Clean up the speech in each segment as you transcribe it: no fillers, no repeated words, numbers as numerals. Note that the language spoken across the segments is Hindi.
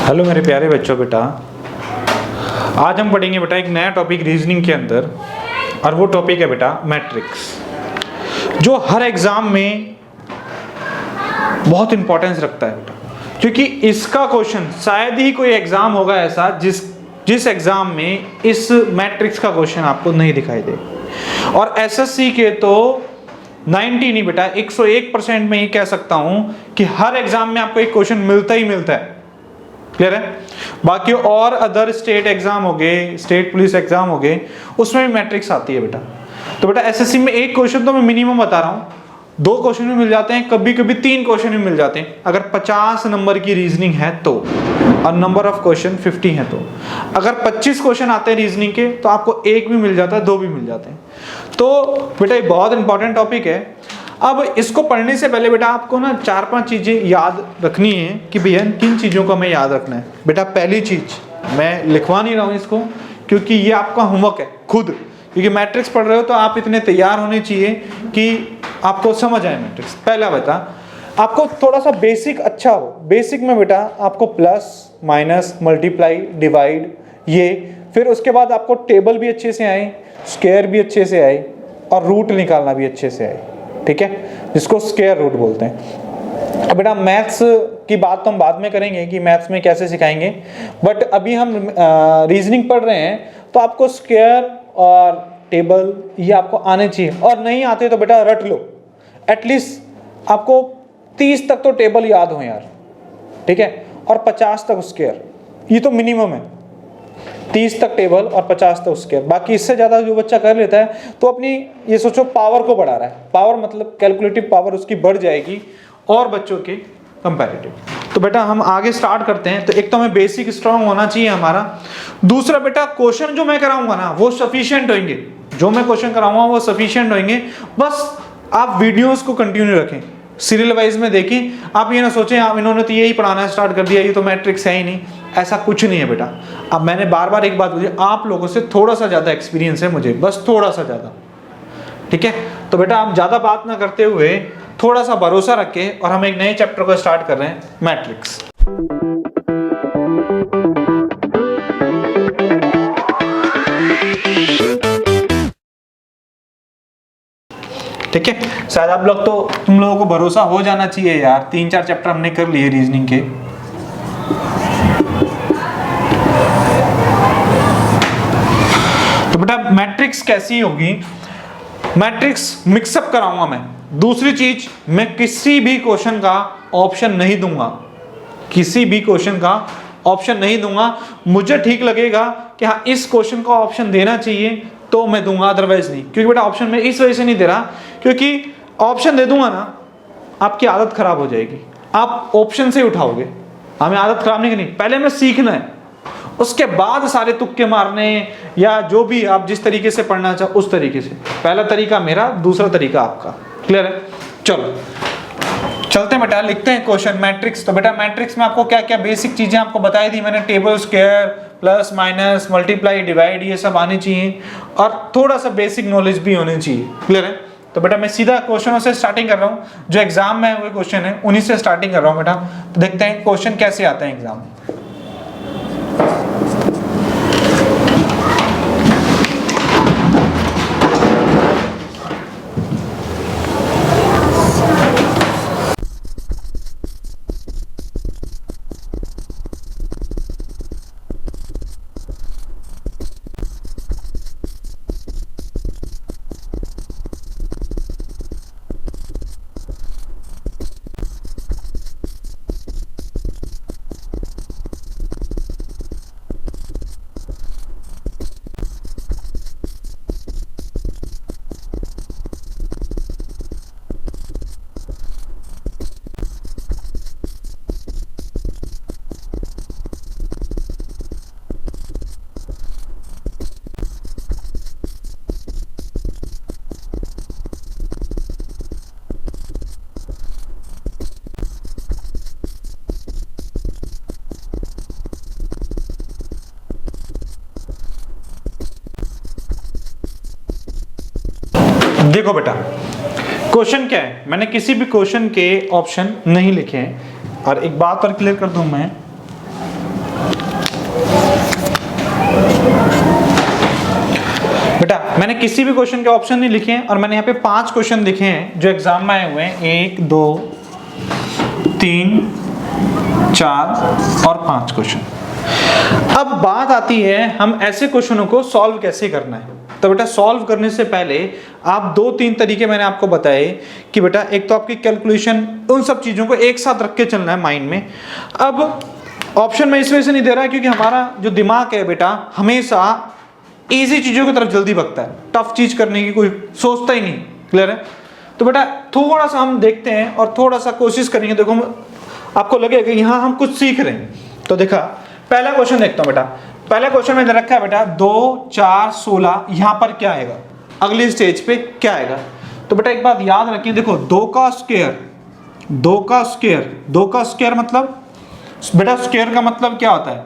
हेलो मेरे प्यारे बच्चों, बेटा आज हम पढ़ेंगे बेटा एक नया टॉपिक रीजनिंग के अंदर, और वो टॉपिक है बेटा मैट्रिक्स, जो हर एग्जाम में बहुत इंपॉर्टेंस रखता है बेटा, क्योंकि इसका क्वेश्चन शायद ही कोई एग्जाम होगा ऐसा जिस एग्जाम में इस मैट्रिक्स का क्वेश्चन आपको नहीं दिखाई दे। और एसएससी के तो 90 नहीं बेटा 101% में ये कह सकता हूं कि हर एग्जाम में आपको एक क्वेश्चन मिलता ही मिलता है। क्लियर है? बाकी और अदर स्टेट एग्जाम हो गए, स्टेट पुलिस एग्जाम हो गए, उसमें भी मैट्रिक्स आती है बेटा। तो बेटा एसएससी में एक क्वेश्चन तो मैं मिनिमम बता रहा हूं, 2 क्वेश्चन भी मिल जाते हैं, कभी कभी 3 क्वेश्चन भी मिल जाते हैं अगर 50 नंबर की रीजनिंग है तो, और नंबर ऑफ क्वेश्चन 50 है तो। अगर 25 क्वेश्चन आते हैं रीजनिंग के तो आपको 1 भी मिल जाता है, 2 भी मिल जाते हैं। तो बेटा ये बहुत इंपॉर्टेंट टॉपिक है। अब इसको पढ़ने से पहले बेटा आपको ना 4-5 चीजें याद रखनी है कि भैया किन चीजों को हमें याद रखना है। बेटा पहली चीज, मैं लिखवा नहीं रहा हूं इसको क्योंकि ये आपका होमवर्क है खुद, क्योंकि मैट्रिक्स पढ़ रहे हो तो आप इतने तैयार होने चाहिए कि आपको समझ आए मैट्रिक्स। पहला बेटा आपको थोड़ा सा बेसिक अच्छा हो। बेसिक में बेटा आपको प्लस माइनस मल्टीप्लाई डिवाइड, ये फिर उसके बाद आपको टेबल भी अच्छे से आए, स्क्वायर भी अच्छे से आए, और रूट निकालना भी अच्छे से आए। ठीक है, जिसको स्क्वायर रूट बोलते हैं। अब बेटा मैथ्स की बात तो हम बाद में करेंगे कि मैथ्स में कैसे सिखाएंगे, बट अभी हम रीजनिंग पढ़ रहे हैं तो आपको स्क्वायर और टेबल ये आपको आने चाहिए, और नहीं आते तो बेटा रट लो। एटलीस्ट आपको 30 तक तो टेबल याद हो यार, ठीक है, और 50 तक स्क्वायर, ये तो मिनिमम है। 30 तक टेबल और 50 तक स्क्वायर। बाकी इससे ज़्यादा जो बच्चा कर लेता है तो अपनी ये सोचो पावर को बढ़ा रहा है। पावर मतलब कैलकुलेटिव पावर उसकी बढ़ जाएगी और बच्चों के कंपैरेटिव। तो बेटा हम आगे स्टार्ट करते हैं। तो एक तो हमें बेसिक स्ट्रांग होना चाहिए हमारा। दूसरा बेटा क्वेश्चन जो मैं कराऊंगा ना वो सफिशिएंट होंगे, जो मैं क्वेश्चन कराऊंगा वो सफिशिएंट होंगे। बस आप वीडियोस को कंटिन्यू रखें, सीरियल वाइज में देखें। आप ये ना सोचें आप इन्होंने तो यही पढ़ाना स्टार्ट कर दिया, ये तो मैट्रिक्स है ही नहीं। ऐसा कुछ नहीं है बेटा। अब मैंने बार बार एक बात बोली, आप लोगों से थोड़ा सा ज़्यादा एक्सपीरियंस है मुझे, बस थोड़ा सा ज़्यादा। ठीक है, तो बेटा आप ज़्यादा बात ना करते हुए थोड़ा सा भरोसा रखे, और हम एक नए चैप्टर को स्टार्ट कर रहे हैं, मैट्रिक्स। ठीक है, शायद आप लोग तो, तुम लोगों को भरोसा हो जाना चाहिए यार, 3-4 चैप्टर हमने कर लिए रीजनिंग के। तो बेटा मैट्रिक्स कैसी होगी? मैट्रिक्स मिक्सअप कराऊंगा मैं। दूसरी चीज, मैं किसी भी क्वेश्चन का ऑप्शन नहीं दूंगा, किसी भी क्वेश्चन का ऑप्शन नहीं दूंगा। मुझे ठीक लगेगा कि हाँ इस क्वेश्चन का ऑप्शन देना चाहिए तो मैं दूंगा, अदरवाइज नहीं। क्योंकि बेटा ऑप्शन मैं इस वजह से नहीं दे रहा क्योंकि ऑप्शन दे दूंगा ना आपकी आदत खराब हो जाएगी, आप ऑप्शन से उठाओगे। हमें आदत खराब नहीं करनी, पहले हमें सीखना है, उसके बाद सारे तुक्के मारने या जो भी आप जिस तरीके से पढ़ना चाहो उस तरीके से। पहला तरीका मेरा, दूसरा तरीका आपका। क्लियर है? चलो चलते हैं बेटा, लिखते हैं क्वेश्चन मैट्रिक्स। तो बेटा मैट्रिक्स में आपको क्या क्या बेसिक चीजें आपको बताई थी मैंने, table, square, plus minus multiply divide, ये सब आनी चाहिए, और थोड़ा सा बेसिक नॉलेज भी होनी चाहिए। क्लियर है? तो बेटा मैं सीधा क्वेश्चनों से स्टार्टिंग कर रहा हूँ, जो एग्जाम में वो क्वेश्चन है उन्हीं से स्टार्टिंग कर रहा हूँ बेटा। तो देखते हैं क्वेश्चन कैसे आते हैं एग्जाम में। देखो बेटा क्वेश्चन क्या है, मैंने किसी भी क्वेश्चन के ऑप्शन नहीं लिखे हैं। और एक बात और क्लियर कर दूं मैं, बेटा मैंने किसी भी क्वेश्चन के ऑप्शन नहीं लिखे हैं और मैंने यहाँ पे 5 क्वेश्चन लिखे हैं जो एग्जाम में आए हुए हैं, 1 2 3 4 और 5 क्वेश्चन। अब बात आती है हम ऐसे क्वेश्चनों को सॉल्व कैसे करना है। तो बेटा सॉल्व करने से पहले आप 2-3 तरीके मैंने आपको बताए कि बेटा एक तो आपकी कैलकुलेशन, उन सब चीजों को एक साथ रख के चलना है माइंड में। अब ऑप्शन में इस वजह से नहीं दे रहा है क्योंकि हमारा जो दिमाग है बेटा हमेशा इजी चीजों की तरफ जल्दी भगता है, टफ चीज करने की कोई सोचता ही नहीं। क्लियर है? तो बेटा थोड़ा सा हम देखते हैं और थोड़ा सा कोशिश करेंगे। देखो आपको लगेगा कि यहाँ हम कुछ सीख रहे हैं। तो देखा पहला क्वेश्चन देखता हूँ बेटा। पहला क्वेश्चन में दे रखा है बेटा 2 4 16, यहाँ पर क्या आएगा, अगली स्टेज पे क्या आएगा। तो बेटा एक बात याद रखिए, देखो 2 का स्क्वायर मतलब बेटा स्क्वायर का मतलब क्या होता है,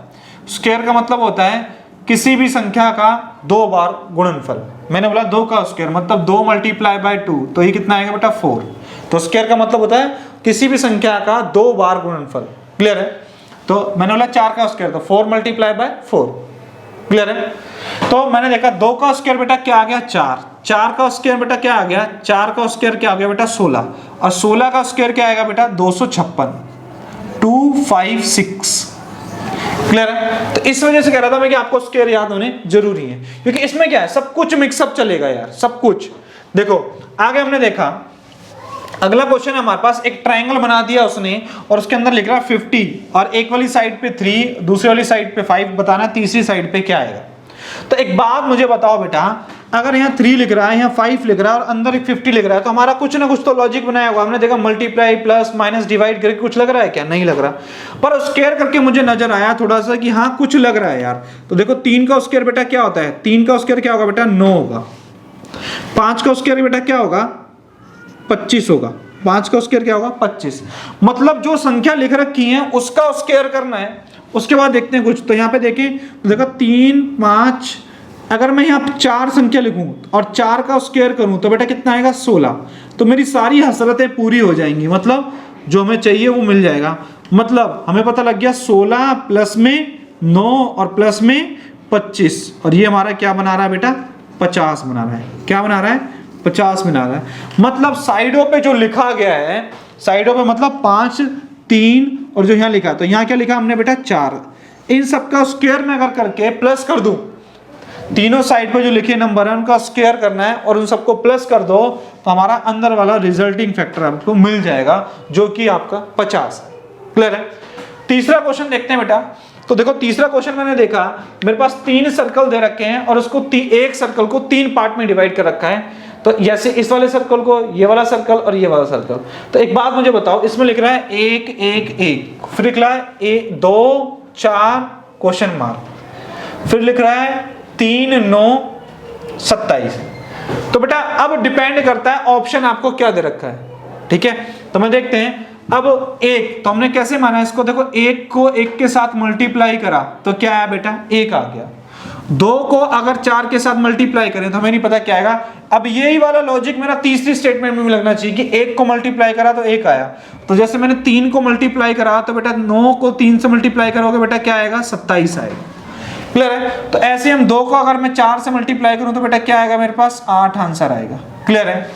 स्क्वायर का मतलब होता है किसी भी संख्या का 2 बार गुणनफल। मैंने बोला 2 का स्क्वायर मतलब 2 मल्टीप्लाई बाय 2, तो ये कितना आएगा बेटा 4। तो स्क्वायर का मतलब होता है किसी भी संख्या का 2 बार गुणनफल। क्लियर है? तो मैंने बोला 4 का स्क्वायर, तो 4 मल्टीप्लाई बाय 4। क्लियर है? तो मैंने देखा 2 का स्क्वायर बेटा क्या आ गया 4, 4 का स्क्वायर बेटा क्या आ गया, 4 का स्क्वायर क्या आ गया बेटा 16, और 16 का स्क्वायर क्या आएगा बेटा 256, 256। क्लियर है? तो इस वजह से कह रहा था मैं कि आपको स्क्वायर याद होने जरूरी है, क्योंकि इसमें क्या है सब कुछ मिक्सअप चलेगा यार, सब कुछ। देखो आगे हमने देखा अगला क्वेश्चन है हमारे पास, एक ट्रायंगल बना दिया उसने और उसके अंदर लिख रहा है 50 और एक वाली साइड पे 3, दूसरी वाली साइड पे 5, बताना तीसरी साइड पे क्या आएगा। तो एक बात मुझे बताओ बेटा, अगर यहाँ 3 लिख रहा है, यहाँ 5 लिख रहा है और अंदर एक 50 लिख रहा है, तो हमारा कुछ ना कुछ तो लॉजिक बनाया होगा। हमने देखा मल्टीप्लाई प्लस माइनस डिवाइड करके कुछ लग रहा है क्या, नहीं लग रहा, पर स्क्वायर करके मुझे नजर आया थोड़ा सा कि हाँ कुछ लग रहा है यार। तो देखो 3 का स्क्वायर बेटा क्या होता है, 3 का स्क्वायर क्या होगा बेटा 9 होगा, 5 का स्क्वायर बेटा क्या होगा 25 होगा, 5 का स्क्वायर क्या होगा 25। मतलब जो संख्या लिख रखी है उसका स्क्वायर करना है। उसके बाद देखते हैं कुछ, तो यहाँ पे देखें तो देखो 3 5, अगर मैं यहाँ 4 संख्या लिखूं और 4 का स्क्वायर करूं तो बेटा कितना आएगा 16। तो मेरी सारी हसरतें पूरी हो जाएंगी, मतलब जो हमें चाहिए वो मिल जाएगा। मतलब हमें पता लग गया 16 प्लस में 9 और प्लस में 25, और ये हमारा क्या बना रहा है बेटा 50 बना रहा है। क्या बना रहा है 50 बना रहा है। मतलब साइडों पे जो लिखा गया है, साइडों पे मतलब 5 3 और जो यहाँ लिखा, तो यहाँ क्या लिखा हमने बेटा 4, इन सबका स्क्वायर में अगर करके प्लस कर दूं, तीनों साइड पे जो लिखे नंबर है उनका स्क्वायर करना है और उन सबको प्लस कर दो, तो हमारा अंदर वाला रिजल्टिंग फैक्टर आपको मिल जाएगा जो कि आपका 50 है। क्लियर है? तीसरा क्वेश्चन देखते हैं बेटा। तो देखो तीसरा क्वेश्चन मैंने देखा, मेरे पास 3 सर्कल दे रखे हैं और उसको एक सर्कल को 3 पार्ट में डिवाइड कर रखा है। तो जैसे इस वाले सर्कल को, ये वाला सर्कल और ये वाला सर्कल। तो एक बात मुझे बताओ, इसमें लिख रहा है 1 1 1, फिर लिख रहा है 1 2 4 क्वेश्चन मार्क, फिर लिख रहा है 3 9 27। तो बेटा अब डिपेंड करता है ऑप्शन आपको क्या दे रखा है। ठीक है, तो मैं देखते हैं। अब 1 तो हमने कैसे माना इसको, देखो 1 को 1 के साथ मल्टीप्लाई करा तो क्या आया बेटा 1 आ गया। 2 को अगर 4 के साथ मल्टीप्लाई करें तो हमें नहीं पता क्या आएगा। अब यही वाला लॉजिक मेरा तीसरी स्टेटमेंट में भी लगना चाहिए कि 1 को मल्टीप्लाई करा तो 1 आया। तो जैसे मैंने 3 को मल्टीप्लाई करा तो बेटा 9 को 3 से मल्टीप्लाई करोगे बेटा क्या आएगा 27 आएगा। क्लियर है? तो ऐसे हम 2 को अगर मैं 4 से मल्टीप्लाई करूं तो बेटा क्या आएगा मेरे पास 8 आंसर आएगा। क्लियर है?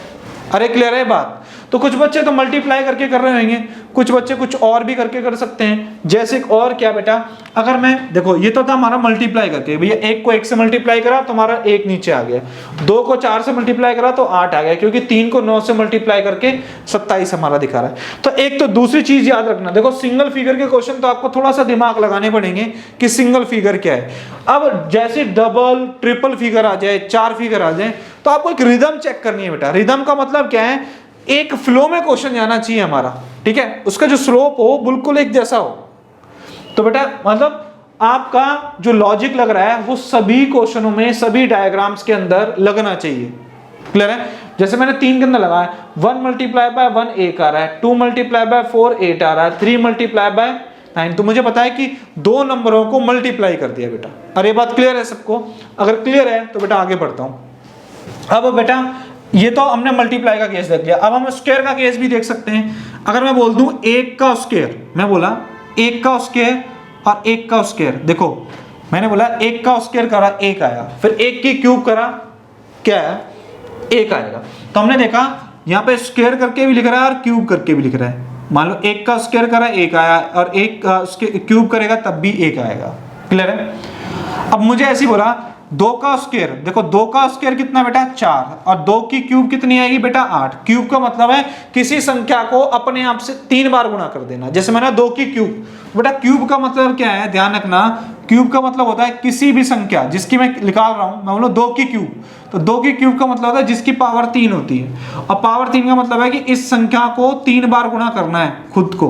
अरे क्लियर है बात? तो कुछ बच्चे तो मल्टीप्लाई करके कर रहे होंगे, कुछ बच्चे कुछ और भी करके कर सकते हैं। जैसे और क्या बेटा, अगर मैं देखो ये तो था हमारा मल्टीप्लाई करके, भैया 1 को 1 से मल्टीप्लाई करा तो हमारा 1 नीचे आ गया, 2 को 4 से मल्टीप्लाई करा तो 8 आ गया, क्योंकि 3 को 9 से मल्टीप्लाई करके 27 हमारा दिखा रहा है। तो एक तो दूसरी चीज याद रखना, देखो सिंगल फिगर के क्वेश्चन तो आपको थोड़ा सा दिमाग लगाने पड़ेंगे कि सिंगल फिगर क्या है। अब जैसे डबल ट्रिपल फिगर आ जाए, 4 फिगर आ जाए, तो आपको एक रिदम चेक करनी है बेटा। रिदम का मतलब क्या है, एक फ्लो में क्वेश्चन जाना चाहिए हमारा। ठीक है, उसका जो स्लोप हो बिल्कुल एक जैसा हो। तो बेटा मतलब आपका जो लॉजिक लग रहा है वो सभी क्वेश्चनों में, सभी डायग्राम्स के अंदर लगना चाहिए। क्लियर है? जैसे मैंने 3 के अंदर लगाया, 1 मल्टीप्लाई बाय 1 1 आ रहा है, 2 मल्टीप्लाई बाय 4 8 आ रहा है, 3 मल्टीप्लाई बाय 9। तो मुझे पता है कि 2 नंबरों को मल्टीप्लाई कर दिया बेटा। अरे बात क्लियर है सबको? अगर क्लियर है तो बेटा आगे बढ़ता हूं। अब बेटा ये तो हमने मल्टीप्लाई का केस देख लिया, अब हम स्क्वायर का केस भी देख सकते हैं। अगर मैं बोल दूं 1 का स्क्वायर, मैं बोला 1 का स्क्वायर और 1 का स्क्वायर, देखो मैंने बोला 1 का स्क्वायर करा 1 आया, फिर 1 की क्यूब करा क्या है, 1 आएगा। तो हमने देखा यहाँ पे स्क्वायर करके भी लिख रहा है और क्यूब करके भी लिख रहा है। मान लो 1 का स्क्वायर करा 1 आया और 1 का क्यूब करेगा तब भी 1 आएगा। क्लियर है। अब मुझे ऐसे ही बोला 2 का स्क्वायर, देखो 2 का स्क्वायर कितना बेटा 4 और 2 की क्यूब कितनी आएगी बेटा 8। क्यूब का मतलब है किसी संख्या को अपने आप से 3 बार गुणा कर देना। जैसे मैंने 2 की क्यूब, बेटा क्यूब का मतलब क्या है, ध्यान रखना, क्यूब का मतलब होता है किसी भी संख्या जिसकी मैं निकाल रहा हूं, मैं बोलूं 2 की क्यूब, तो 2 की क्यूब का मतलब होता है जिसकी पावर 3 होती है। और पावर 3 का मतलब है कि इस संख्या को 3 बार गुणा करना है खुद को।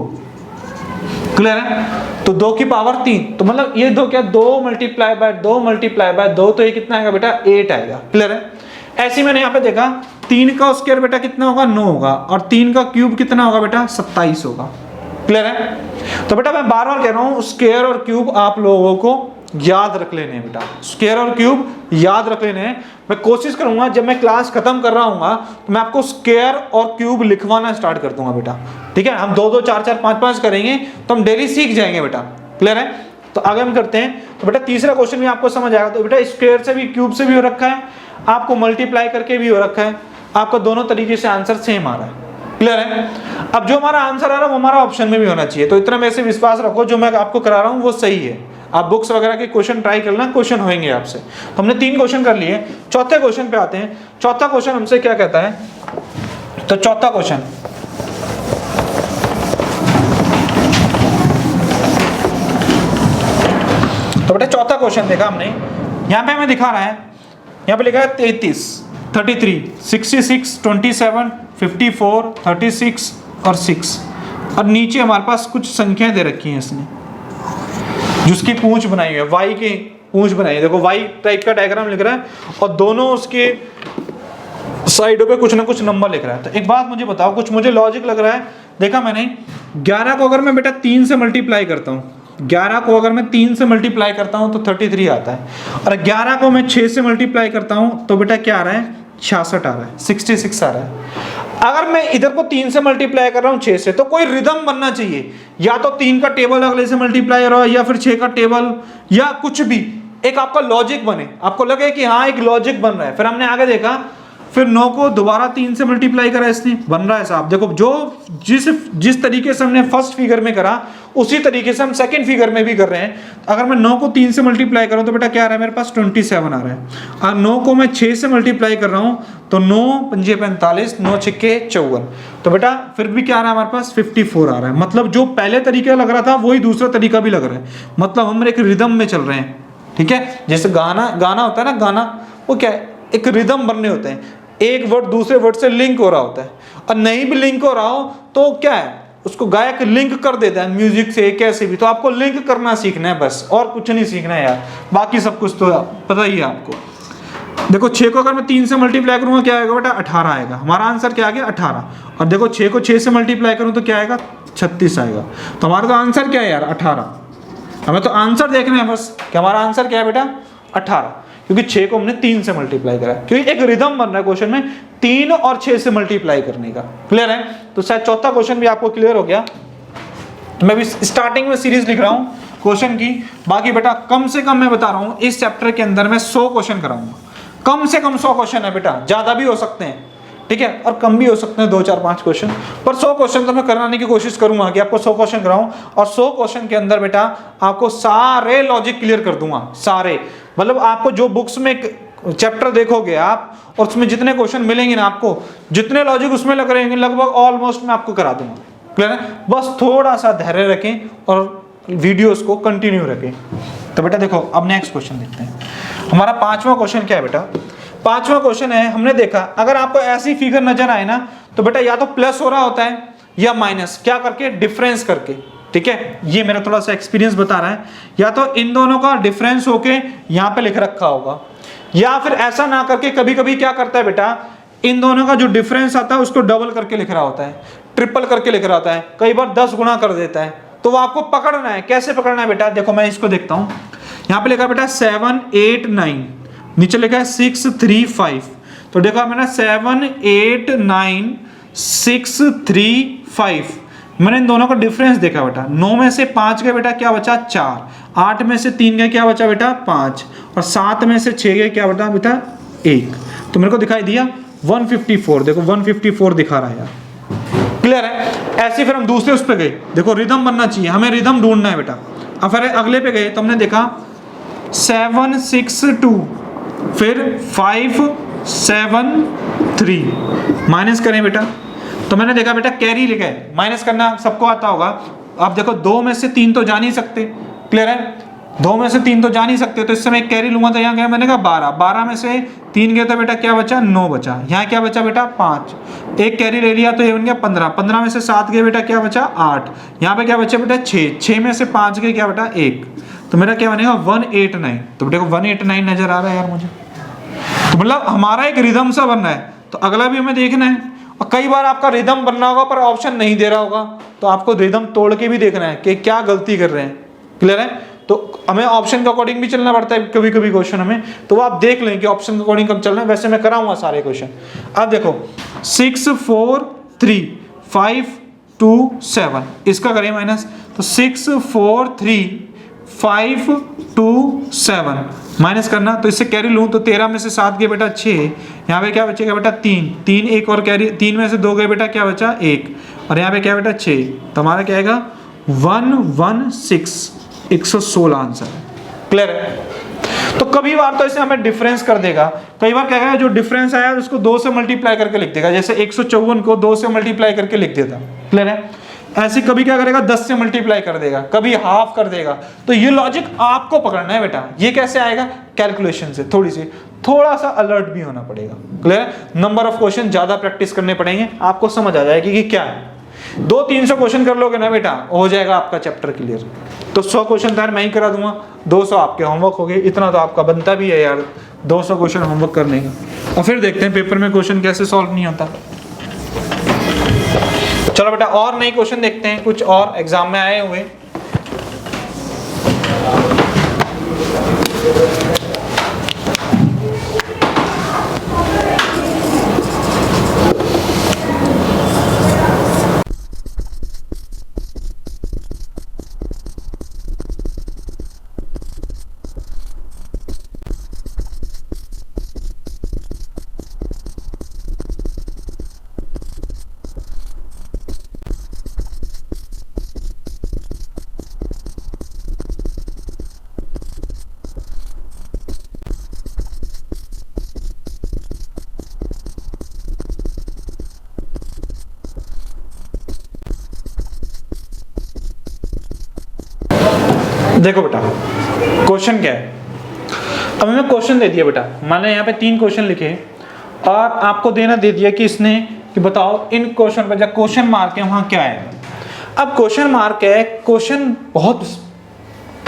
क्लियर है। तो 2 की पावर 3, तो मतलब ये 2 क्या, 2 मल्टीप्लाई बाय 2 मल्टीप्लाई बाय 2, तो ये कितना आएगा बेटा 8 आएगा। क्लियर है। ऐसे मैंने यहाँ पे देखा 3 का स्क्वायर बेटा कितना होगा 9 होगा और 3 का क्यूब कितना होगा बेटा 27 होगा। क्लियर है। तो बेटा मैं बार बार कह रहा हूँ स्क्वायर और क्यूब आप लोगों को याद रख लेने हैं बेटा, स्क्वायर और क्यूब याद रख लेने हैं। मैं कोशिश करूंगा जब मैं क्लास खत्म कर रहा हूँ तो मैं आपको स्क्वायर और क्यूब लिखवाना स्टार्ट कर दूंगा बेटा। ठीक है, हम 2-2 4-4 5-5 करेंगे तो हम डेली सीख जाएंगे बेटा। क्लियर है। तो आगे हम करते हैं। तो बेटा तीसरा क्वेश्चन भी आपको समझ आएगा। तो बेटा स्क्वायर से भी क्यूब से भी हो रखा है, आपको मल्टीप्लाई करके भी हो रखा है, आपको दोनों तरीके से आंसर सेम आ रहा है। क्लियर है। अब जो हमारा आंसर आ रहा है वो हमारा ऑप्शन में भी होना चाहिए। तो इतना मेरे से विश्वास रखो, जो मैं आपको करा रहा हूँ वो सही है। आप बुक्स वगैरह के क्वेश्चन ट्राई करना, क्वेश्चन होंगे आपसे। तो हमने 3 क्वेश्चन कर लिए। चौथे क्वेश्चन पे आते हैं। चौथा क्वेश्चन हमसे क्या कहता है, तो चौथा क्वेश्चन, तो बेटा चौथा क्वेश्चन देखा हमने, यहाँ पे हमें दिखा रहा है, यहाँ पे लिखा है 33, 33, 66, 27, 54, 36 और 6, और नीचे हमारे पास कुछ संख्याएं दे रखी हैं इसने, जिसकी पूंछ बनाई है, वाई की पूंछ बनाई है। देखो वाई टाइप का डायग्राम लिख रहा है और दोनों उसके साइडों पे कुछ ना कुछ नंबर लिख रहा है। तो एक बात मुझे बताओ, कुछ मुझे लॉजिक लग रहा है। देखा मैंने 11 को अगर मैं बेटा 3 से मल्टीप्लाई करता हूँ, 11 को अगर मैं 3 से मल्टीप्लाई करता हूँ तो 33 आता है, और 11 को मैं 6 से मल्टीप्लाई करता हूँ तो बेटा क्या आ रहा है 66 आ रहा है, 66 आ रहा है। अगर मैं इधर को 3 से मल्टीप्लाई कर रहा हूँ 6 से, तो कोई रिदम बनना चाहिए, या तो 3 का टेबल अगले से मल्टीप्लाई हो या फिर 6 का टेबल, या कुछ भी एक आपका लॉजिक बने, आपको लगे कि हाँ एक लॉजिक बन रहा है। फिर हमने आगे देखा, फिर 9 को दोबारा 3 से मल्टीप्लाई करा, इसने बन रहा है साहब। देखो जो जिस तरीके से हमने फर्स्ट फिगर में करा उसी तरीके से हम सेकंड फिगर में भी कर रहे हैं। अगर मैं 9 को 3 से मल्टीप्लाई करूं तो बेटा क्या आ रहा है मेरे पास 27 आ रहा है, और 9 को मैं 6 से मल्टीप्लाई कर रहा हूं तो 9 पंजे 45, 9 छक्के 54, तो बेटा फिर भी क्या आ रहा है हमारे पास 54 आ रहा है। मतलब जो पहले तरीका लग रहा था वही दूसरा तरीका भी लग रहा है, मतलब हम एक रिदम में चल रहे हैं। ठीक है, जैसे गाना होता है ना, गाना वो क्या है, एक रिदम बनने होते हैं, एक वर्ड दूसरे वर्ड से लिंक हो रहा होता है, और नहीं भी लिंक हो रहा हो तो क्या है उसको गायक लिंक कर देता है म्यूजिक से, कैसे भी। तो आपको लिंक करना सीखना है बस, और कुछ नहीं सीखना है यार, बाकी सब कुछ तो पता ही है आपको। देखो 6 को अगर मैं 3 से मल्टीप्लाई करूंगा क्या आएगा बेटा 18 आएगा, हमारा आंसर क्या आ गया 18। और देखो 6 को 6 से मल्टीप्लाई करूं तो क्या आएगा 36 आएगा। तो हमारा तो आंसर क्या है यार 18। हमें तो आंसर देखना है बस कि हमारा आंसर क्या है बेटा 18, क्योंकि 6 को हमने 3 से मल्टीप्लाई करा, क्योंकि एक रिदम बन रहा है क्वेश्चन में 3 और 6 से मल्टीप्लाई करने का। क्लियर है। तो शायद चौथा क्वेश्चन भी आपको क्लियर हो गया। तो मैं भी स्टार्टिंग में सीरीज लिख रहा हूं क्वेश्चन की, बाकी बेटा कम से कम मैं बता रहा हूं इस चैप्टर के अंदर मैं 100 क्वेश्चन कराऊंगा। कम से कम 100 क्वेश्चन है बेटा, ज्यादा भी हो सकते हैं, ठीक है, और कम भी हो सकते हैं 2 4 5 क्वेश्चन, पर 100 क्वेश्चन तो मैं कराने की कोशिश करूंगा कि आपको 100 क्वेश्चन कराऊं। और 100 क्वेश्चन के अंदर बेटा आपको सारे लॉजिक क्लियर कर दूंगा, सारे, मतलब आपको जो बुक्स में चैप्टर देखोगे आप और उसमें जितने क्वेश्चन मिलेंगे ना आपको, जितने लॉजिक उसमें लग रहे हैं लगभग ऑलमोस्ट मैं आपको करा दूंगा। क्लियर है। बस थोड़ा सा धैर्य रखें और वीडियोस को कंटिन्यू रखें। तो बेटा देखो अब नेक्स्ट क्वेश्चन देखते हैं। हमारा 5वां क्वेश्चन क्या है बेटा, 5वां क्वेश्चन है, हमने देखा अगर आपको ऐसी फिगर नजर आए ना तो बेटा या तो प्लस हो रहा होता है या माइनस, क्या करके डिफरेंस करके। ठीक है, ये मेरा थोड़ा सा एक्सपीरियंस बता रहा है, या तो इन दोनों का डिफरेंस होके यहाँ पे लिख रखा होगा, या फिर ऐसा ना करके कभी कभी क्या करता है बेटा इन दोनों का जो डिफरेंस आता है उसको डबल करके लिख रहा होता है, ट्रिपल करके लिख रहा होता है, कई बार 10 गुना कर देता है। तो वो आपको पकड़ना है, कैसे पकड़ना है बेटा, देखो मैं इसको देखता हूँ। यहाँ पे लिखा बेटा 7 8 9, नीचे लिखा है 6 3 5, तो देखो मैंने 7 8 9 6 3 5, मैंने इन दोनों का डिफरेंस देखा बेटा। 9 में से 5 गए बेटा क्या बचा 4, 8 में से 3 गए क्या बचा बेटा 5, और 7 में से 6 गए क्या बचा बेटा 1। तो मेरे को दिखाई दिया 154, देखो 154 दिखा रहा है यार, क्लियर है। ऐसे फिर हम दूसरे उस पे गए, देखो रिदम बनना चाहिए, हमें रिदम ढूंढना है बेटा। अब फिर अगले पे गए तो हमने देखा 762, फिर 573, माइनस करें बेटा। तो मैंने देखा बेटा कैरी लिखा है, माइनस करना सबको आता होगा। अब देखो 2 में से 3 तो जा नहीं सकते, क्लियर है, 2 में से 3 तो जा नहीं सकते, तो इससे मैं एक कैरी लूंगा, तो यहाँ गया मैंने कहा 12, 12 में से 3 गया तो बेटा क्या बचा, 9 बचा। यहाँ क्या बचा बेटा 5, एक कैरी ले लिया तो ये बन गया 15, 15 में से 7 गए बेटा क्या बचा 8, यहाँ पे क्या बचा बेटा 6, 6 में से 5 गए क्या बेटा 1, तो मेरा क्या बनेगा 189। तो बेटा 189 नजर आ रहा है यार मुझे, तो मतलब हमारा एक रिदम सा बनना है। तो अगला भी हमें देखना है, और कई बार आपका रिदम बनना होगा पर ऑप्शन नहीं दे रहा होगा, तो आपको रिदम तोड़ के भी देखना है कि क्या गलती कर रहे हैं, क्लियर है। तो हमें ऑप्शन के अकॉर्डिंग भी चलना पड़ता है कभी कभी क्वेश्चन में, तो आप देख लें कि ऑप्शन के अकॉर्डिंग कब चलना है। वैसे मैं कराऊंगा सारे क्वेश्चन। अब देखो 6 4 3 5 2 7, इसका करें माइनस, तो 6 4 3 5 2 7 माइनस करना, तो इससे कैरी लूँ तो 13 में से 7 गए बेटा 6, यहाँ पे क्या बचेगा बेटा 3, 3 एक और कैरी, 3 में से 2 गए बेटा क्या बचा 1, और यहाँ पे क्या बेटा 6, तो हमारा क्या आएगा 116, 116 आंसर है, क्लियर है। तो कभी बार तो इसे हमें डिफरेंस कर देगा, कई बार क्या करेगा जो डिफरेंस आया उसको 2 से मल्टीप्लाई करके लिख देगा, जैसे 154 को 2 से मल्टीप्लाई करके लिख देता, क्लियर है। ऐसे कभी क्या करेगा 10 से मल्टीप्लाई कर देगा, कभी हाफ कर देगा। तो ये लॉजिक आपको पकड़ना है बेटा। ये कैसे आएगा, कैलकुलेशन से, थोड़ा सा अलर्ट भी होना पड़ेगा, क्लियर। नंबर ऑफ क्वेश्चन ज्यादा प्रैक्टिस करने पड़ेंगे, आपको समझ आ जाएगी कि क्या है। 200-300 क्वेश्चन कर लोगे ना बेटा, हो जाएगा आपका चैप्टर क्लियर। तो 100 क्वेश्चन तैयार मैं ही करा दूंगा, 200 आपके होमवर्क हो गए, इतना तो आपका बनता भी है यार 200 क्वेश्चन होमवर्क करने का। और फिर देखते हैं पेपर में क्वेश्चन कैसे सॉल्व नहीं होता। चलो बेटा और नए क्वेश्चन देखते हैं, कुछ और एग्जाम में आए हुए। देखो बेटा क्वेश्चन क्या है, अब हमें क्वेश्चन दे दिया बेटा, मैंने यहाँ पे 3 क्वेश्चन लिखे और आपको देना दे दिया कि इसने कि बताओ इन क्वेश्चन पर जब क्वेश्चन मार्क है वहां क्या है। अब क्वेश्चन मार्क है, क्वेश्चन बहुत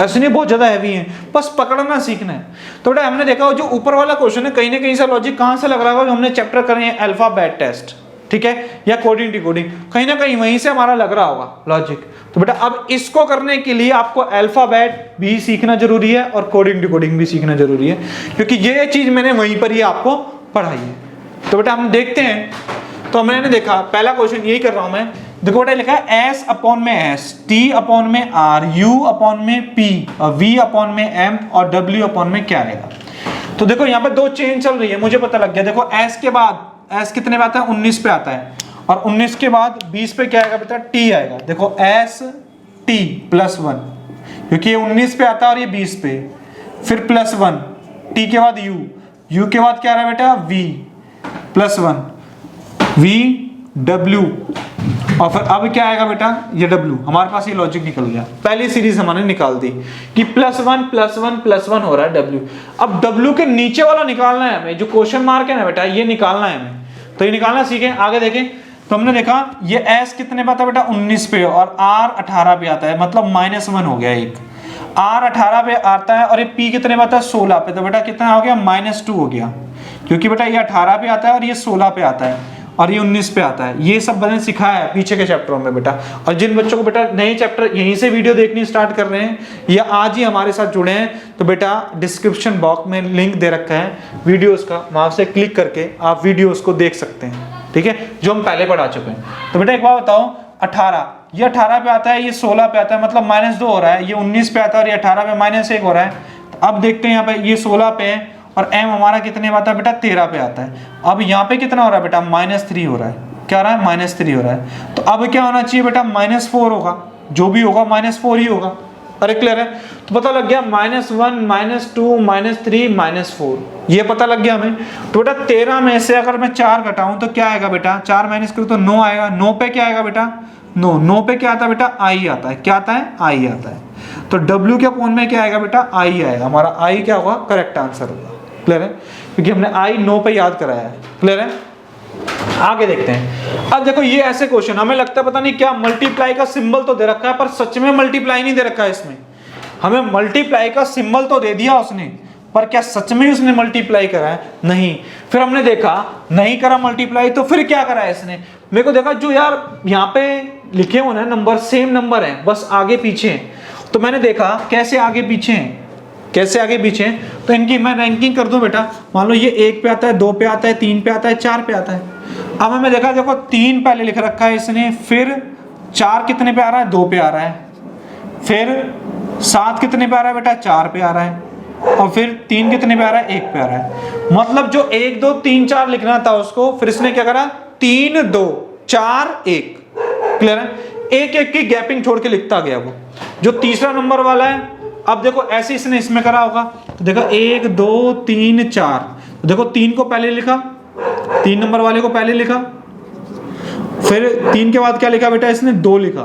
ऐसे नहीं बहुत ज्यादा हैवी है, बस पकड़ना सीखना है। तो बेटा हमने देखा जो ऊपर वाला क्वेश्चन है कहीं ना कहीं से लॉजिक कहां से लग रहा होगा, जो हमने चैप्टर करे हैं अल्फाबेट टेस्ट, ठीक है, या कोडिंग डिकोडिंग, कहीं ना कहीं वहीं से हमारा लग रहा होगा लॉजिक। तो बेटा अब इसको करने के लिए आपको अल्फाबेट भी सीखना जरूरी है और कोडिंग डिकोडिंग भी सीखना जरूरी है, क्योंकि ये चीज मैंने वहीं पर ही आपको पढ़ाई है। तो बेटा हम देखते हैं, तो मैंने देखा पहला क्वेश्चन यही कर रहा हूं मैं, देखो बेटा लिखा है S अपॉन में S, T अपॉन में R, U अपॉन में P और V अपॉन में M और W अपॉन में क्या रहेगा। तो देखो यहाँ पे 2 चेन चल रही है, मुझे पता लग गया। देखो S के बाद S कितने पे आता है 19 पे आता है, और 19 के बाद 20 पे क्या आएगा बेटा T आएगा। देखो S T प्लस 1, क्योंकि ये 19 पे आता है और ये 20 पे, फिर प्लस 1, T के बाद U, U के बाद क्या आ रहा है बेटा V प्लस 1, V W, और फिर अब क्या आएगा बेटा ये W। हमारे पास ये लॉजिक निकल गया, पहली सीरीज हमने निकाल दी कि प्लस 1 प्लस 1 प्लस 1 हो रहा है W। अब W के नीचे वाला निकालना है हमें, जो क्वेश्चन मार्क है ना बेटा ये निकालना है हमें। तो ये निकालना सीखें, आगे देखें। तो हमने देखा ये S कितने पे आता है बेटा 19 पे, और R 18 पे आता है, मतलब -1 हो गया एक। R 18 पे आता है और ये P कितने पे आता है 16 पे, तो बेटा कितना हो गया -2 हो गया, क्योंकि बेटा ये 18 पे आता है और ये 16 पे आता है और ये 19 पे आता है। ये सब मैंने सिखाया है पीछे के चैप्टरों में बेटा। और जिन बच्चों को बेटा नए चैप्टर यहीं से वीडियो देखनी स्टार्ट कर रहे हैं या आज ही हमारे साथ जुड़े हैं, तो बेटा डिस्क्रिप्शन बॉक्स में लिंक दे रखा है वीडियोस का, वहां से क्लिक करके आप वीडियोस को देख सकते हैं, ठीक है, जो हम पहले पढ़ा चुके हैं। तो बेटा एक बात बताओ, 18 ये 18 पे आता है, ये 16 पे आता है, मतलब -2 हो रहा है, ये 19 पे आता है और ये 18 पे -1 हो रहा है। तो अब देखते हैं यहाँ पे ये 16 पे है और m हमारा कितने पे आता है बेटा 13 पे आता है। अब यहाँ पे कितना हो रहा है बेटा -3 हो रहा है, क्या हो रहा है -3 हो रहा है। तो अब क्या होना चाहिए बेटा -4 होगा, जो भी होगा -4 ही होगा। अरे क्लियर है, तो पता लग गया -1 -2 -3 -4, ये पता लग गया हमें। तो बेटा 13 में से अगर मैं 4 घटाऊं तो क्या आएगा बेटा, 4 माइनस करूं तो 9 आएगा। 9 पे क्या आएगा बेटा 9 पे क्या आता है बेटा आई आता है, क्या आता है आई आता है। तो W के अपॉन में क्या आएगा बेटा आई आएगा, हमारा आई क्या होगा करेक्ट आंसर होगा। क्लियर है, क्योंकि हमने आई 9 पे याद कराया है। क्लियर है, आगे देखते हैं। अब देखो ये ऐसे क्वेश्चन हमें लगता है पता नहीं क्या मल्टीप्लाई का सिंबल तो दे रखा है, पर सच में मल्टीप्लाई नहीं दे रखा है इसमें। हमें मल्टीप्लाई का सिंबल तो दे दिया उसने, पर क्या सच में उसने मल्टीप्लाई करा है, नहीं। फिर हमने देखा नहीं करा मल्टीप्लाई, तो फिर क्या करा है इसने। मेरे को देखा जो यार यहाँ पे लिखे हुए हैं नंबर सेम नंबर है, बस आगे पीछे हैं। तो मैंने देखा कैसे आगे पीछे हैं, कैसे आगे पीछे हैं। तो इनकी मैं रैंकिंग कर दूं बेटा, मान लो ये 1 पे आता है, 2 पे आता है, 3 पे आता है, 4 पे आता है। अब हमें देखा देखो 3 पहले लिख रखा है इसने, फिर 4 कितने पे आ रहा है 2 पे आ रहा है, फिर 7 कितने पे आ रहा है बेटा 4 पे आ रहा है, और फिर 3 कितने पे आ रहा है 1 पे आ रहा है। मतलब जो 1 2 3 4 लिखना था उसको, फिर इसने क्या करा 3 2 4 1। क्लियर है, एक एक की गैपिंग छोड़ के लिखता गया वो। जो तीसरा नंबर वाला है, अब देखो ऐसे इसने इसमें करा होगा, तो देखो 1 2 3 4, तो देखो 3 को पहले लिखा, 3 नंबर वाले को पहले लिखा, फिर 3 के बाद क्या लिखा बेटा इसने 2 लिखा,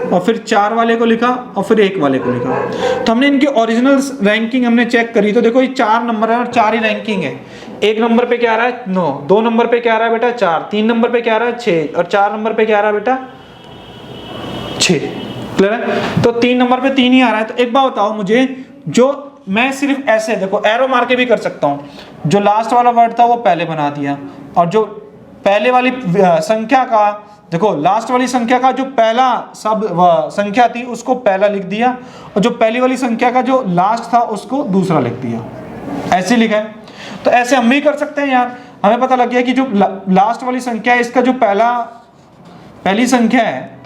और फिर 4 वाले को लिखा, और फिर 1 वाले को लिखा। तो हमने इनकी ओरिजिनल रैंकिंग हमने चेक करी, तो देखो ये 4 नंबर है और 4 ही रैंकिंग है। 1 नंबर पे क्या आ रहा है 9, 2 नंबर पे क्या आ रहा है बेटा 4, 3 नंबर पे क्या आ रहा है 6, और 4 नंबर पे क्या आ रहा है बेटा 6। क्लियर है, तो 3 नंबर पे 3 ही आ रहा है। तो एक बात बताओ मुझे, जो मैं सिर्फ ऐसे देखो एरो मार के भी कर सकता हूँ, जो लास्ट वाला वर्ड था वो पहले बना दिया, और जो पहले वाली संख्या का देखो लास्ट वाली संख्या का जो पहला सब संख्या थी उसको पहला लिख दिया, और जो पहली वाली संख्या का जो लास्ट था उसको दूसरा लिख दिया, ऐसे लिखा है। तो ऐसे हम भी कर सकते हैं यार। हमें पता लग गया कि जो लास्ट वाली संख्या है इसका जो पहली संख्या है,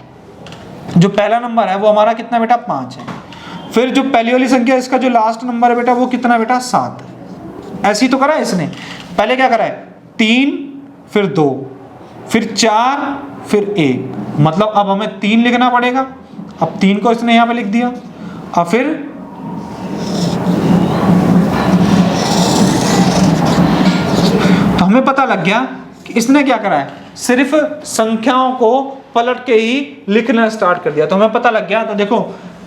जो पहला नंबर है वो हमारा कितना बेटा 5 है। फिर जो पहली वाली संख्या है इसका जो लास्ट नंबर है बेटा वो कितना बेटा 7 है। ऐसे ही तो करा है इसने, पहले क्या करा है 3 फिर 2 फिर 4 फिर 1, मतलब अब हमें 3 लिखना पड़ेगा। अब 3 को इसने यहां पे लिख दिया, और फिर तो हमें पता लग गया कि इसने क्या करा है, सिर्फ संख्याओं को पलट के ही लिखना स्टार्ट कर दिया। तो हमें पता लग गया। तो देखो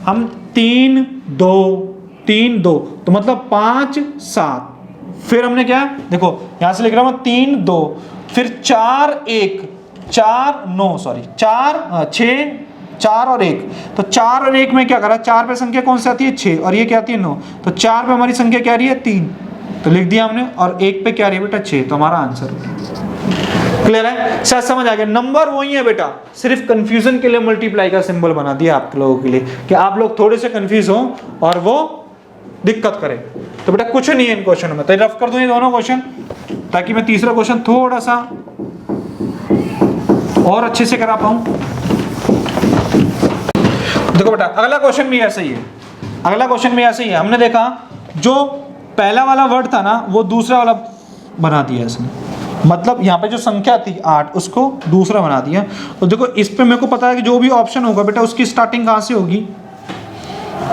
हम 3 2 तो मतलब 5 7, फिर हमने क्या देखो यहां से लिख रहा हूं 3 2, फिर 4 1 4 9 सॉरी 4 6 4 और 1। तो 4 और 1 में क्या करा, 4 पे संख्या कौन सी आती है 6, और ये क्या आती है 9। तो 4 पे हमारी संख्या क्या आ रही है 3, तो लिख दिया हमने, और 1 पे क्या आ रही है बेटा 6, तो हमारा आंसर हो गया। क्लियर है, शायद समझ आ गया। नंबर वही है बेटा, सिर्फ कंफ्यूजन के लिए मल्टीप्लाई का सिंबल बना दिया आप लोगों के लिए, कि आप लोग थोड़े से कंफ्यूज हो और वो दिक्कत करे। तो बेटा कुछ नहीं है इन क्वेश्चनों में, तो रफ कर दूं ये दोनों क्वेश्चन, ताकि मैं तीसरा क्वेश्चन थोड़ा सा और अच्छे से करा पाऊं। देखो बेटा अगला क्वेश्चन भी ऐसा ही है, अगला क्वेश्चन भी ऐसा ही है। हमने देखा जो पहला वाला वर्ड था ना वो दूसरा वाला बना दिया इसने, मतलब यहाँ पे जो संख्या थी 8 उसको दूसरा बना दिया। तो देखो इस पे मेरे को पता है कि जो भी ऑप्शन होगा बेटा उसकी स्टार्टिंग कहाँ से होगी,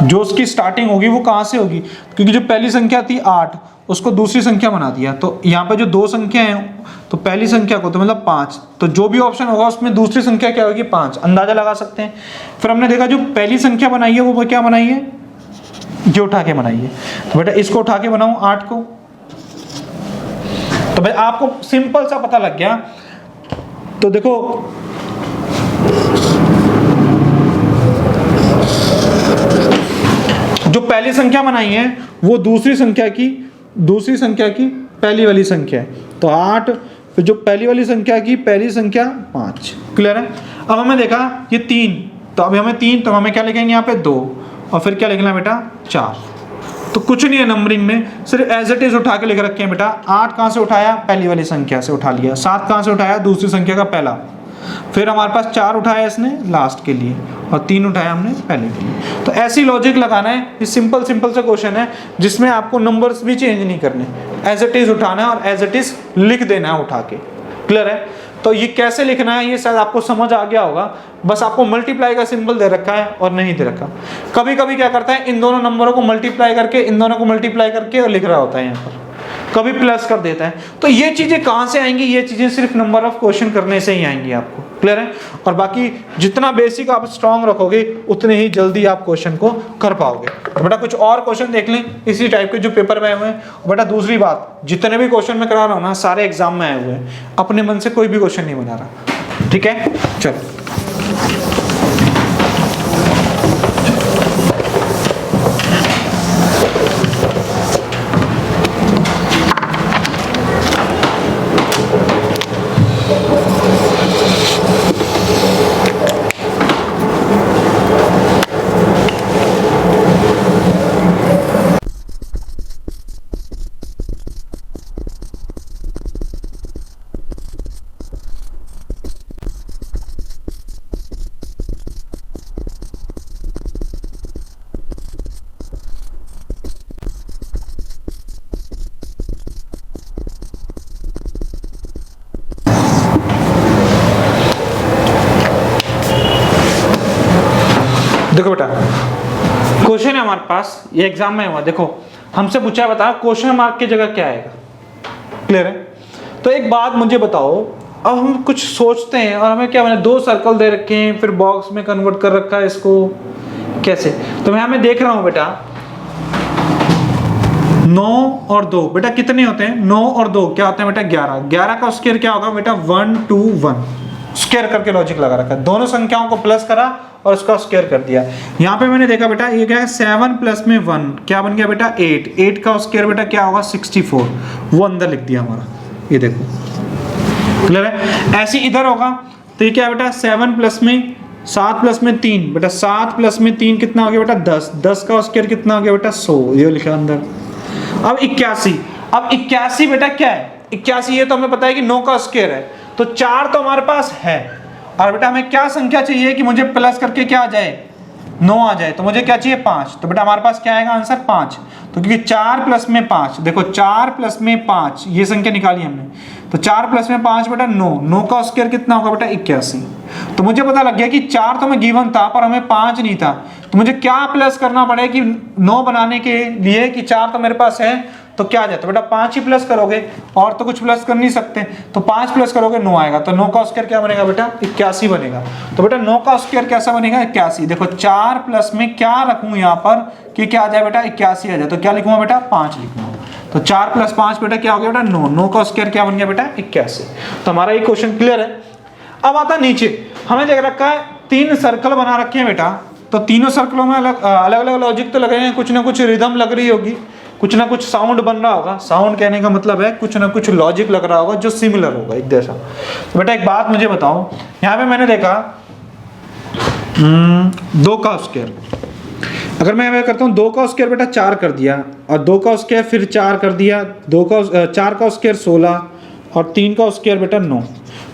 जो उसकी स्टार्टिंग होगी वो कहाँ से होगी, क्योंकि जो पहली संख्या थी 8 उसको दूसरी संख्या बना दिया। तो यहाँ पे जो 2 संख्या हैं तो पहली संख्या को तो मतलब 5, तो जो भी ऑप्शन होगा उसमें दूसरी संख्या क्या होगी 5, अंदाजा लगा सकते हैं। फिर हमने देखा जो पहली संख्या बनाई है वो क्या बनाई है, जो उठा के बनाई है। तो बेटा इसको उठा के बनाऊं 8 को, तो भाई आपको सिंपल सा पता लग गया। तो देखो जो पहली संख्या बनाई है वो दूसरी संख्या की पहली वाली संख्या है, तो 8, फिर जो पहली वाली संख्या की पहली संख्या 5। क्लियर है। अब हमें देखा ये 3, तो अब हमें 3, तो हमें क्या लिखेंगे यहाँ पे 2, और फिर क्या लिखना बेटा 4। तो कुछ नहीं है नंबरिंग में, सिर्फ एज इट इज उठा के लिख रखे हैं बेटा। 8 कहाँ से उठाया, पहली वाली संख्या से उठा लिया। 7 कहाँ से उठाया, दूसरी संख्या का पहला। फिर हमारे पास 4 उठाया इसने लास्ट के लिए और 3 उठाया हमने पहले के लिए। तो ऐसी लॉजिक लगाना है। ये सिंपल सिंपल सा क्वेश्चन है जिसमें आपको नंबर्स भी चेंज नहीं करने, एज इट इज उठाना है और एज इट इज लिख देना है उठा के। क्लियर है? तो ये कैसे लिखना है ये शायद आपको समझ आ गया होगा। बस आपको मल्टीप्लाई का सिंबल दे रखा है और नहीं दे रखा। कभी कभी क्या करता है, इन दोनों नंबरों को मल्टीप्लाई करके इन दोनों को मल्टीप्लाई करके और लिख रहा होता है यहाँ पर, कभी प्लस कर देता है। तो ये चीजें कहाँ से आएंगी? ये चीजें सिर्फ नंबर ऑफ क्वेश्चन करने से ही आएंगी आपको। क्लियर है? और बाकी जितना बेसिक आप स्ट्रांग रखोगे उतने ही जल्दी आप क्वेश्चन को कर पाओगे। तो बेटा कुछ और क्वेश्चन देख लें इसी टाइप के जो पेपर में आए हुए हैं। बेटा दूसरी बात, जितने भी क्वेश्चन मैं करा रहा हूँ ना सारे एग्जाम में आए हुए हैं, अपने मन से कोई भी क्वेश्चन नहीं बना रहा। ठीक है, चलो देखो बेटा क्वेश्चन है हमारे पास, ये एग्जाम में हुआ। देखो हमसे पूछा है, बताओ क्वेश्चन मार्क की जगह क्या आएगा। क्लियर है? तो एक बात मुझे बताओ, अब हम कुछ सोचते हैं और हमें क्या बना, 2 सर्कल दे रखे हैं, फिर बॉक्स में कन्वर्ट कर रखा है इसको, कैसे? तो मैं हमें देख रहा हूं बेटा 9 और 2, बेटा कितने होते हैं? 9 और 2 क्या होते हैं बेटा? 11। 11 का स्क्वायर क्या होगा बेटा? 1 2 1। स्क्वायर करके लॉजिक लगा रखा है, दोनों संख्याओं को प्लस करा और उसका स्क्वायर कर दिया। यहाँ पे मैंने देखा बेटा ये क्या है, 7 प्लस में 1 क्या बन गया बेटा? 8। 8 का स्क्वायर बेटा क्या होगा? 64। वो अंदर लिख दिया हमारा, ये देखो। क्लियर है? ऐसे इधर होगा तो ये क्या है बेटा? 7 प्लस में 7 प्लस में 3 बेटा, 7 प्लस में 3 कितना हो गया बेटा? 10। 10 का स्क्वायर कितना हो गया बेटा? 100। ये लिखा अंदर। अब 81। अब 81 बेटा क्या है? 81 ये तो हमें पता है कि 9 का स्क्वायर है, तो 4 तो हमारे पास है। और बेटा हमें क्या संख्या चाहिए कि मुझे प्लस करके क्या आ जाए? 9 आ जाए। तो मुझे क्या चाहिए? 5। तो बेटा हमारे पास क्या आएगा आंसर? 5। तो क्योंकि 4 प्लस में 5, देखो 4 प्लस में 5 ये संख्या निकाली हमने, तो 4 प्लस में 5 बेटा 9। 9 का स्क्वायर कितना होगा बेटा? 81। तो मुझे पता लग गया कि 4 तो मैं गिवन था पर हमें 5 नहीं था, तो मुझे क्या प्लस करना पड़ेगा कि 9 बनाने के लिए, कि 4 तो मेरे पास है तो क्या आ जाता है बेटा? 5 ही प्लस करोगे और तो कुछ प्लस कर नहीं सकते, तो 5 प्लस करोगे 9 आएगा। तो 9 का स्क्वायर क्या बनेगा बेटा? 81 बनेगा। तो बेटा 9 का स्क्वायर कैसा बनेगा? 81। देखो 4 प्लस में क्या रखूं यहाँ पर कि क्या आ जाए बेटा? 81 आ जाए। तो क्या लिखूंगा बेटा? 5 लिखूंगा। तो 4 प्लस 5 बेटा क्या हो गया बेटा? 9। 9 का स्क्वायर क्या बन गया बेटा? 81। तो हमारा ये क्वेश्चन क्लियर है। अब आता नीचे, हमें देख रखा है 3 सर्कल बना रखे हैं बेटा, तो तीनों सर्कलों में अलग अलग लॉजिक तो लगे हैं, कुछ ना कुछ रिदम लग रही होगी, कुछ ना कुछ साउंड बन रहा होगा। साउंड कहने का मतलब है कुछ ना कुछ लॉजिक लग रहा होगा जो सिमिलर होगा एक जैसा। तो बेटा एक बात मुझे बताओ, यहाँ पे मैंने देखा 2 का स्क्वायर, अगर मैं यहाँ करता हूँ 2 का स्क्वायर बेटा 4 कर दिया, और 2 का स्क्वायर फिर 4 कर दिया, 4 का स्क्वायर 16 और 3 का स्क्वायर बेटा 9।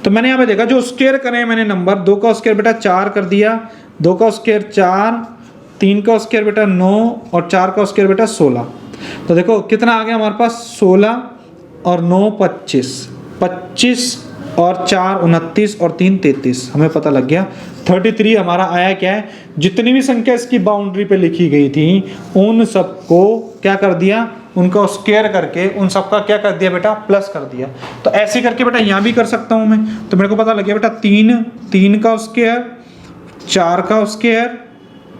तो मैंने यहाँ पे देखा जो स्क्वायर करे मैंने नंबर, 2 का स्क्वायर बेटा 4 कर दिया, 2 का स्क्वायर 4, 3 का स्क्वायर बेटा 9 और 4 का स्क्वायर बेटा 16। तो देखो कितना आ गया हमारे पास? 16 और 9 25, 25 और 4 29 और 3 33। हमें पता लग गया 33 हमारा आया क्या है? जितनी भी संख्या इसकी बाउंड्री पे लिखी गई थी उन सबको क्या कर दिया? उनका स्क्वायर करके उन सबका क्या कर दिया बेटा? प्लस कर दिया। तो ऐसे करके बेटा यहाँ भी कर सकता हूँ मैं। तो मेरे को पता लग गया बेटा 3 का स्क्वायर, 4 का स्क्वायर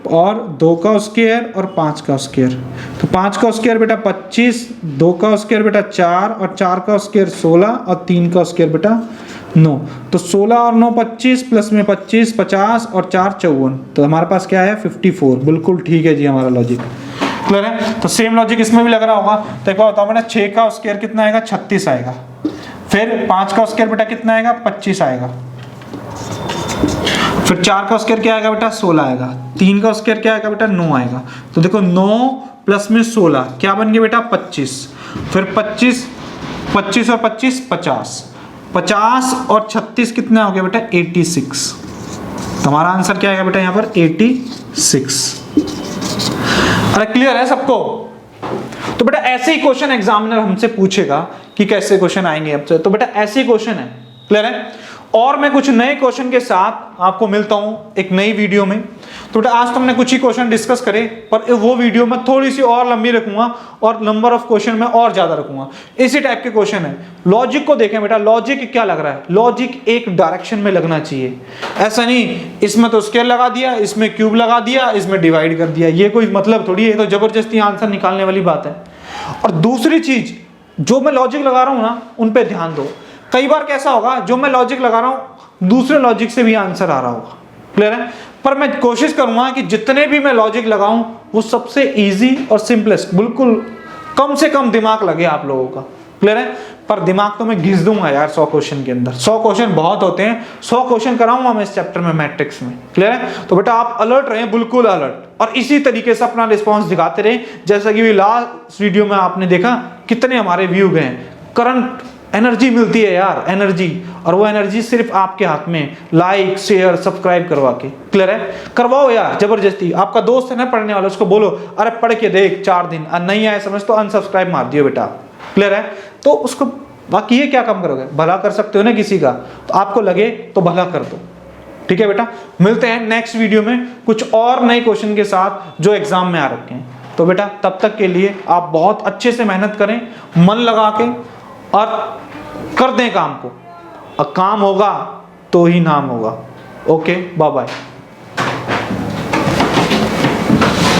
और 2 का स्क्वायर और 5 का स्क्वायर। तो 5 का स्क्वायर बेटा 25, 2 का स्क्वायर बेटा 4 और 4 का स्क्वायर 16 और 3 का स्क्वायर बेटा 9। तो 16 और 9 25 प्लस में 25 50 और 4 54। तो हमारे पास क्या है? 54। बिल्कुल ठीक है जी हमारा लॉजिक। क्लियर है? तो सेम लॉजिक इसमें भी लग रहा होगा। तो एक बार बताओ बेटा 6 का स्क्वायर कितना आएगा? 36 आएगा। फिर 5 का स्क्वायर बेटा कितना आएगा? 25 आएगा। फिर 4 का स्क्वायर क्या आएगा बेटा? 16 आएगा। 3 का स्क्वायर क्या आएगा बेटा? 9 आएगा। तो देखो 9 प्लस में 16 क्या बन गया बेटा? 25। फिर 25 और 25 50। 50 और 36 कितना हो गया बेटा 86। तुम्हारा आंसर क्या आएगा बेटा यहाँ पर 86। अरे क्लियर है सबको? तो बेटा ऐसे ही क्वेश्चन एग्जामिनर हमसे पूछेगा कि कैसे क्वेश्चन आएंगे आपसे, तो बेटा ऐसे ही क्वेश्चन है। क्लियर है? और मैं कुछ नए क्वेश्चन के साथ आपको मिलता हूं एक नई वीडियो में। तो बेटा आज तो हमने कुछ ही क्वेश्चन डिस्कस करे, पर वो वीडियो मैं थोड़ी सी और लंबी रखूंगा और नंबर ऑफ क्वेश्चन में और ज्यादा रखूंगा। इसी टाइप के क्वेश्चन है। लॉजिक को देखें बेटा, लॉजिक क्या लग रहा है? लॉजिक एक डायरेक्शन में लगना चाहिए, ऐसा नहीं इसमें तो स्केल लगा दिया, इसमें क्यूब लगा दिया, इसमें डिवाइड कर दिया। ये कोई मतलब थोड़ी है, तो जबरदस्ती आंसर निकालने वाली बात है। और दूसरी चीज, जो मैं लॉजिक लगा रहा हूं ना, उन पे ध्यान दो। कई बार कैसा होगा, जो मैं लॉजिक लगा रहा हूं दूसरे लॉजिक से भी आंसर आ रहा होगा। क्लियर है? पर मैं कोशिश करूंगा कि जितने भी मैं लॉजिक लगाऊं वो सबसे इजी और सिंपलेस्ट, बिल्कुल कम से कम दिमाग लगे आप लोगों का। क्लियर है? पर दिमाग तो मैं घिस दूंगा यार 100 क्वेश्चन के अंदर। 100 क्वेश्चन बहुत होते हैं, 100 क्वेश्चन कराऊंगा मैं इस चैप्टर में मैट्रिक्स में। क्लियर है? तो बेटा आप अलर्ट रहें, बिल्कुल अलर्ट, और इसी तरीके से अपना रिस्पॉन्स दिखाते रहे। जैसा कि लास्ट वीडियो में आपने देखा कितने हमारे व्यू गए। करंट एनर्जी मिलती है यार, एनर्जी, और वो एनर्जी सिर्फ आपके हाथ में, लाइक शेयर सब्सक्राइब करवा के। क्लियर है? करवाओ यार जबरदस्ती। आपका दोस्त है ना पढ़ने वाला, उसको बोलो अरे पढ़ के देख 4 दिन, नहीं आए समझ तो अनसब्सक्राइब मार दियो बेटा। क्लियर है? तो उसको, बाकी ये क्या काम करोगे, भला कर सकते हो ना किसी का, तो आपको लगे तो भला कर दो। ठीक है बेटा? मिलते हैं नेक्स्ट वीडियो में कुछ और नए क्वेश्चन के साथ जो एग्जाम में आ रखे हैं। तो बेटा तब तक के लिए आप बहुत अच्छे से मेहनत करें, मन लगा के, और कर दें काम को। और काम होगा तो ही नाम होगा। Okay, bye bye.